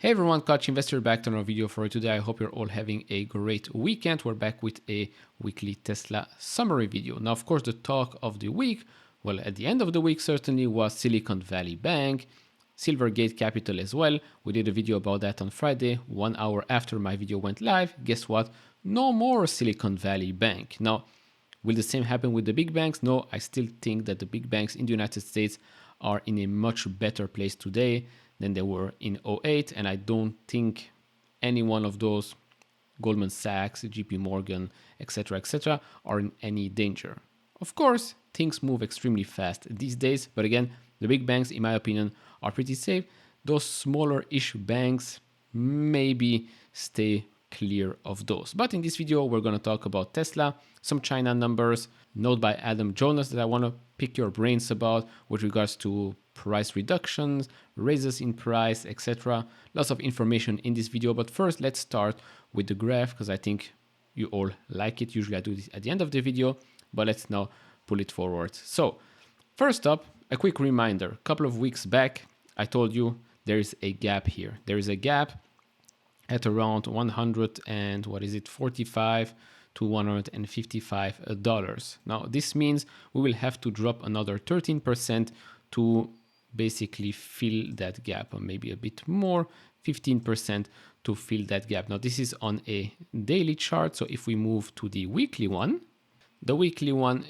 Hey everyone, Coach Investor back to another video for today. I hope you're all having a great weekend. We're back with a weekly Tesla summary video. Now, of course, the talk of the week, well, at the end of the week certainly, was Silicon Valley Bank, Silvergate Capital as well. We did a video about that on Friday, 1 hour after my video went live. Guess what? No more Silicon Valley Bank. Now, will the same happen with the big banks? No, I still think that the big banks in the United States are in a much better place today than they were in '08, and I don't think any one of those, Goldman Sachs, JP Morgan, etc., are in any danger. Of course, things move extremely fast these days, but again, the big banks, in my opinion, are pretty safe. Those smaller-ish banks, maybe stay clear of those. But in this video, we're going to talk about Tesla, some China numbers, note by Adam Jonas that I want to pick your brains about with regards to price reductions, raises in price, etc. Lots of information in this video, but first let's start with the graph because I think you all like it. Usually I do this at the end of the video, but let's now pull it forward. So first up, a quick reminder. A couple of weeks back, I told you there is a gap here. There is a gap at around 100 and what is it, 45 to $155. Now this means we will have to drop another 13% to basically fill that gap, or maybe a bit more, 15% to fill that gap. Now this is on a daily chart, so if we move to the weekly one,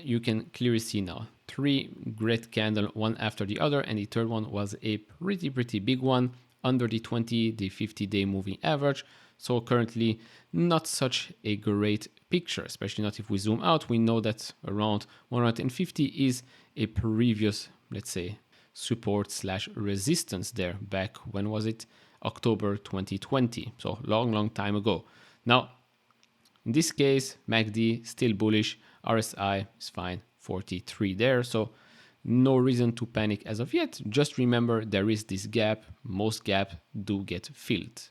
you can clearly see now 3 great candles, one after the other, and the third one was a pretty big one under the 20, the 50-day moving average. So currently not such a great picture, especially not if we zoom out. We know that around 150 is a previous, let's say, support / resistance there back, when was it? October 2020. So long time ago. Now, in this case, MACD still bullish, RSI is fine, 43 there. So no reason to panic as of yet. Just remember there is this gap. Most gaps do get filled.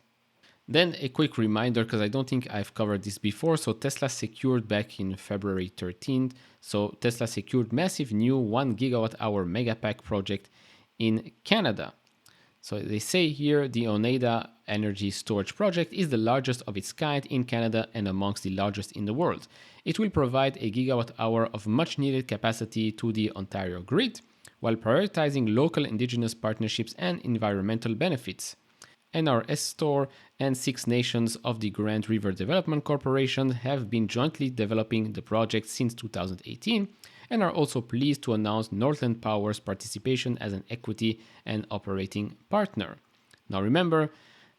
Then a quick reminder, because I don't think I've covered this before. So Tesla secured back in February 13th. So Tesla secured massive new 1 gigawatt hour megapack project in Canada. So they say here the Oneida energy storage project is the largest of its kind in Canada and amongst the largest in the world. It will provide a gigawatt hour of much needed capacity to the Ontario grid while prioritizing local indigenous partnerships and environmental benefits. NRS Store and 6 nations of the Grand River Development Corporation have been jointly developing the project since 2018 and are also pleased to announce Northland Power's participation as an equity and operating partner. Now remember,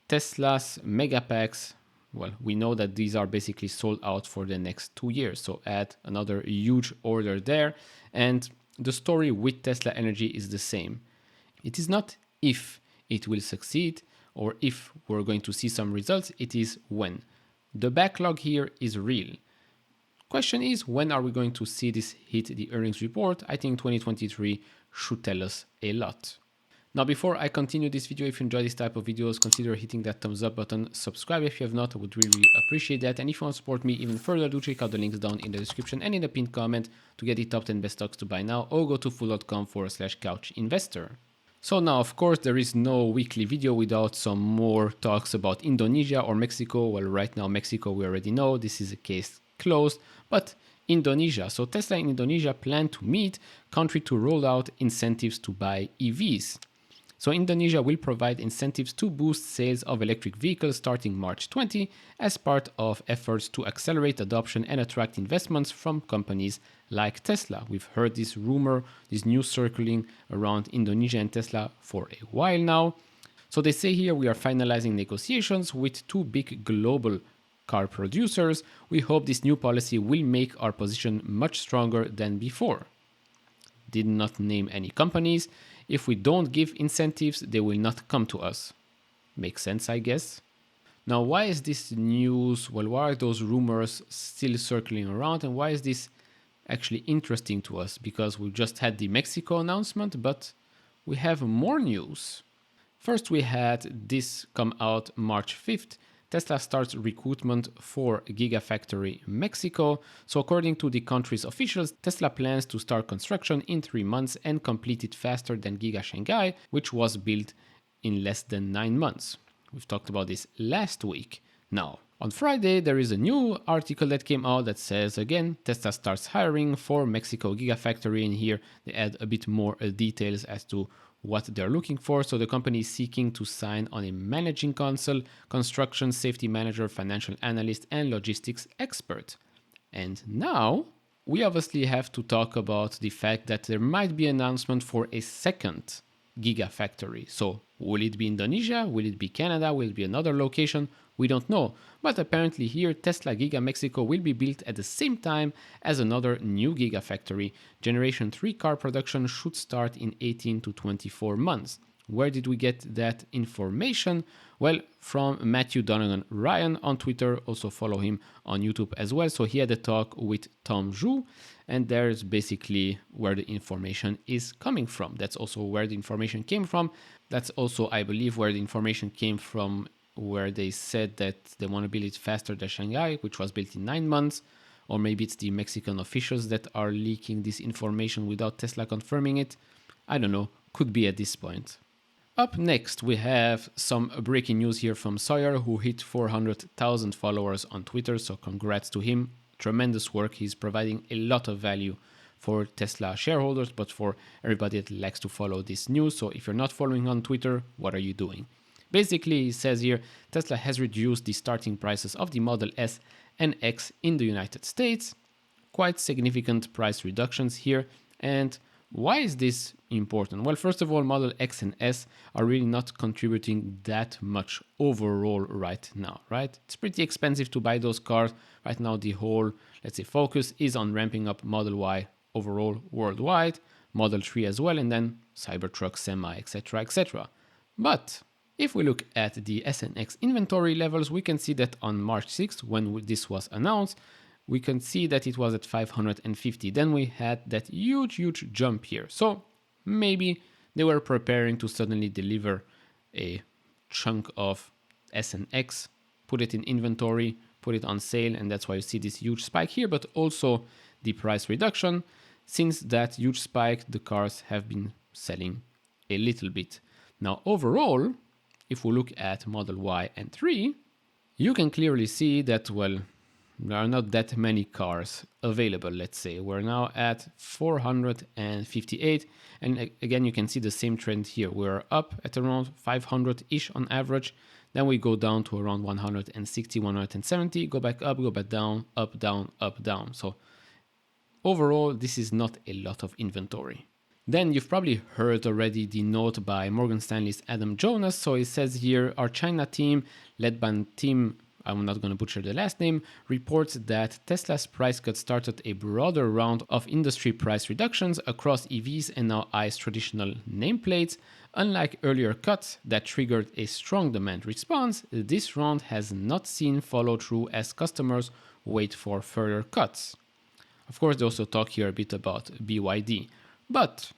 Tesla's megapacks, well, we know that these are basically sold out for the next 2 years, so add another huge order there. And the story with Tesla Energy is the same. It is not if it will succeed or if we're going to see some results, it is when. The backlog here is real. Question is, when are we going to see this hit the earnings report? I think 2023 should tell us a lot. Now, before I continue this video, if you enjoy this type of videos, consider hitting that thumbs up button. Subscribe if you have not, I would really appreciate that. And if you want to support me even further, do check out the links down in the description and in the pinned comment to get the top 10 best stocks to buy now, or go to fool.com/couchinvestor. So now, of course, there is no weekly video without some more talks about Indonesia or Mexico. Well, right now, Mexico, we already know this is a case closed, but Indonesia. So Tesla in Indonesia plan to meet country to roll out incentives to buy EVs. So Indonesia will provide incentives to boost sales of electric vehicles starting March 20 as part of efforts to accelerate adoption and attract investments from companies like Tesla. We've heard this rumor, this news circling around Indonesia and Tesla for a while now. So they say here we are finalizing negotiations with 2 big global car producers. We hope this new policy will make our position much stronger than before. Did not name any companies. If we don't give incentives, they will not come to us. Makes sense, I guess. Now, why is this news, well, why are those rumors still circling around, and why is this actually interesting to us? Because we just had the Mexico announcement, but we have more news. First, we had this come out March 5th. Tesla starts recruitment for Gigafactory Mexico. So according to the country's officials, Tesla plans to start construction in 3 months and complete it faster than Giga Shanghai, which was built in less than 9 months. We've talked about this last week. Now, on Friday, there is a new article that came out that says, again, Tesla starts hiring for Mexico Gigafactory. And here they add a bit more details as to what they're looking for. So the company is seeking to sign on a managing counsel, construction safety manager, financial analyst, and logistics expert. And now we obviously have to talk about the fact that there might be an announcement for a second Gigafactory. So will it be Indonesia? Will it be Canada? Will it be another location? We don't know. But apparently here, Tesla Giga Mexico will be built at the same time as another new Gigafactory. Generation 3 car production should start in 18 to 24 months. Where did we get that information? Well, from Matthew Donegan Ryan on Twitter. Also follow him on YouTube as well. So he had a talk with Tom Zhu, and there's basically where the information is coming from. That's also where the information came from. That's also, I believe, where the information came from, where they said that they want to build it faster than Shanghai, which was built in 9 months. Or maybe it's the Mexican officials that are leaking this information without Tesla confirming it. I don't know. Could be at this point. Up next, we have some breaking news here from Sawyer, who hit 400,000 followers on Twitter, so congrats to him. Tremendous work. He's providing a lot of value for Tesla shareholders, but for everybody that likes to follow this news. So if you're not following on Twitter, what are you doing? Basically, he says here, Tesla has reduced the starting prices of the Model S and X in the United States. Quite significant price reductions here. And why is this important? Well, first of all, Model X and S are really not contributing that much overall right now, right? It's pretty expensive to buy those cars. Right now, the whole, let's say, focus is on ramping up Model Y overall worldwide, Model 3 as well, and then Cybertruck, Semi, etc., etc. But if we look at the S and X inventory levels, we can see that on March 6th, when this was announced, we can see that it was at 550. Then we had that huge jump here. So maybe they were preparing to suddenly deliver a chunk of S and X, put it in inventory, put it on sale, and that's why you see this huge spike here, but also the price reduction. Since that huge spike, the cars have been selling a little bit. Now overall, if we look at Model Y and 3, you can clearly see that, well, there are not that many cars available, let's say. We're now at 458. And again, you can see the same trend here. We're up at around 500-ish on average. Then we go down to around 160, 170, go back up, go back down, up, down, up, down. So overall, this is not a lot of inventory. Then you've probably heard already the note by Morgan Stanley's Adam Jonas. So it says here, our China team, led by Tim, I'm not going to butcher the last name, reports that Tesla's price cut started a broader round of industry price reductions across EVs and now ICE traditional nameplates. Unlike earlier cuts that triggered a strong demand response, this round has not seen follow through as customers wait for further cuts. Of course, they also talk here a bit about BYD. But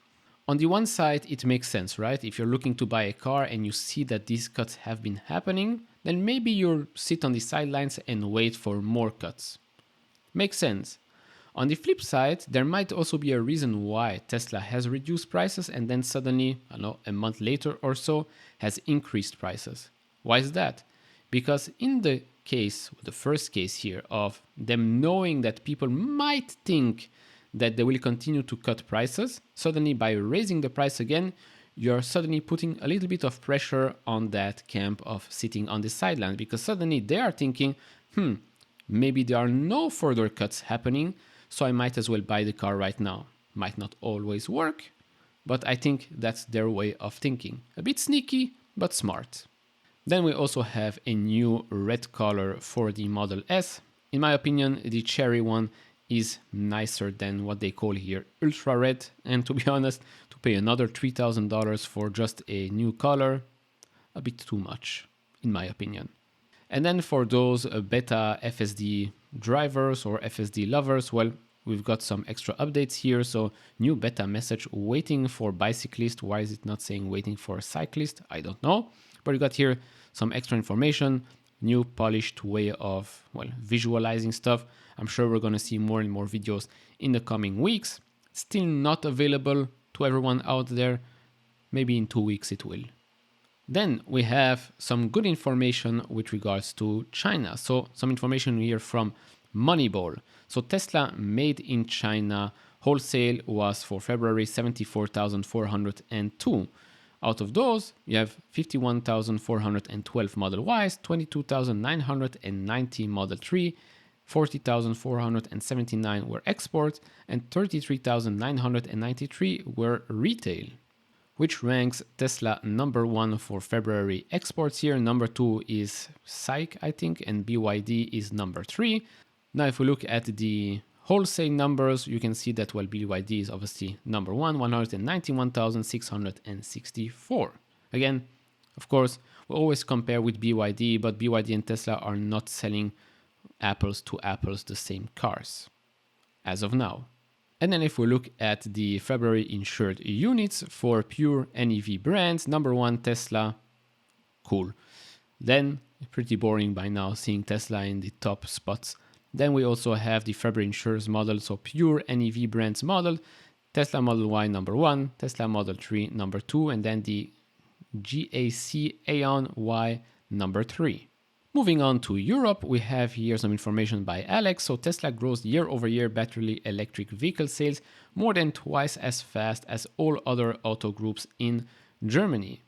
on the one side, it makes sense, right? If you're looking to buy a car and you see that these cuts have been happening, then maybe you'll sit on the sidelines and wait for more cuts. Makes sense. On the flip side, there might also be a reason why Tesla has reduced prices and then suddenly, I don't know, a month later or so, has increased prices. Why is that? Because in the case, the first case here of them knowing that people might think that they will continue to cut prices, suddenly by raising the price again, you're suddenly putting a little bit of pressure on that camp of sitting on the sideline, because suddenly they are thinking, maybe there are no further cuts happening, so I might as well buy the car right now. Might not always work, but I think that's their way of thinking. A bit sneaky, but smart. Then we also have a new red color for the Model S. In my opinion, the cherry one is nicer than what they call here ultra red, and to be honest, to pay another $3,000 for just a new color, a bit too much in my opinion. And then for those beta FSD drivers or FSD lovers, well, we've got some extra updates here. So new beta message waiting for bicyclist. Why is it not saying waiting for a cyclist? I don't know, but we got here some extra information, new polished way of, well, visualizing stuff. I'm sure we're going to see more and more videos in the coming weeks. Still not available to everyone out there. Maybe in 2 weeks it will. Then we have some good information with regards to China. So some information here from Moneyball. So Tesla made in China wholesale was for February 74,402. Out of those, you have 51,412 Model Ys, 22,990 Model 3, 40,479 were exports, and 33,993 were retail, which ranks Tesla number one for February exports here. Number two is SAIC, I think, and BYD is number three. Now, if we look at the wholesale numbers, you can see that, well, BYD is obviously number one, 191,664. Again, of course, we always compare with BYD, but BYD and Tesla are not selling apples to apples the same cars as of now. And then if we look at the February insured units for pure NEV brands, number one, Tesla, cool. Then, pretty boring by now, seeing Tesla in the top spots. Then we also have the February insurers model, so pure NEV brands model, Tesla Model Y number one, Tesla Model 3 number two, and then the GAC Aeon Y number three. Moving on to Europe, we have here some information by Alex. So Tesla grows year-over-year battery electric vehicle sales more than twice as fast as all other auto groups in Germany.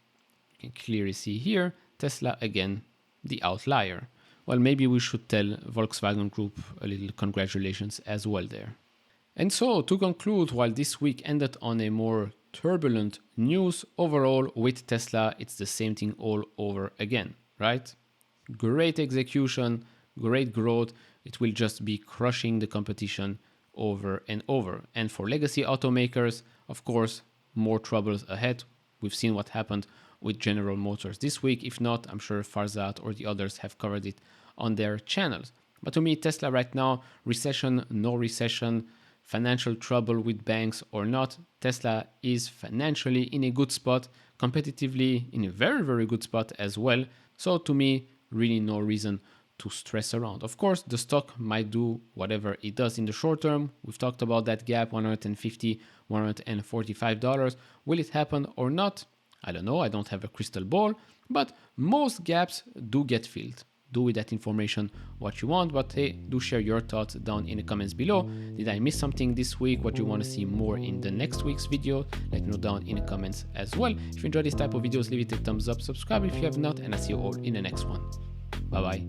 You can clearly see here, Tesla again, the outlier. Well, maybe we should tell Volkswagen Group a little congratulations as well there. And so to conclude, while this week ended on a more turbulent news, overall with Tesla, it's the same thing all over again, right? Great execution, great growth. It will just be crushing the competition over and over. And for legacy automakers, of course, more troubles ahead. We've seen what happened with General Motors this week. If not, I'm sure Farzad or the others have covered it on their channels. But to me, Tesla right now, recession, no recession, financial trouble with banks or not, Tesla is financially in a good spot, competitively in a very, very good spot as well. So to me, really no reason to stress around. Of course, the stock might do whatever it does in the short term. We've talked about that gap, $150, $145. Will it happen or not? I don't know. I don't have a crystal ball, but most gaps do get filled. Do with that information what you want, but hey, do share your thoughts down in the comments below. Did I miss something this week? What you want to see more in the next week's video? Let me know down in the comments as well. If you enjoy this type of videos, leave it a thumbs up, subscribe if you have not, and I'll see you all in the next one. Bye bye.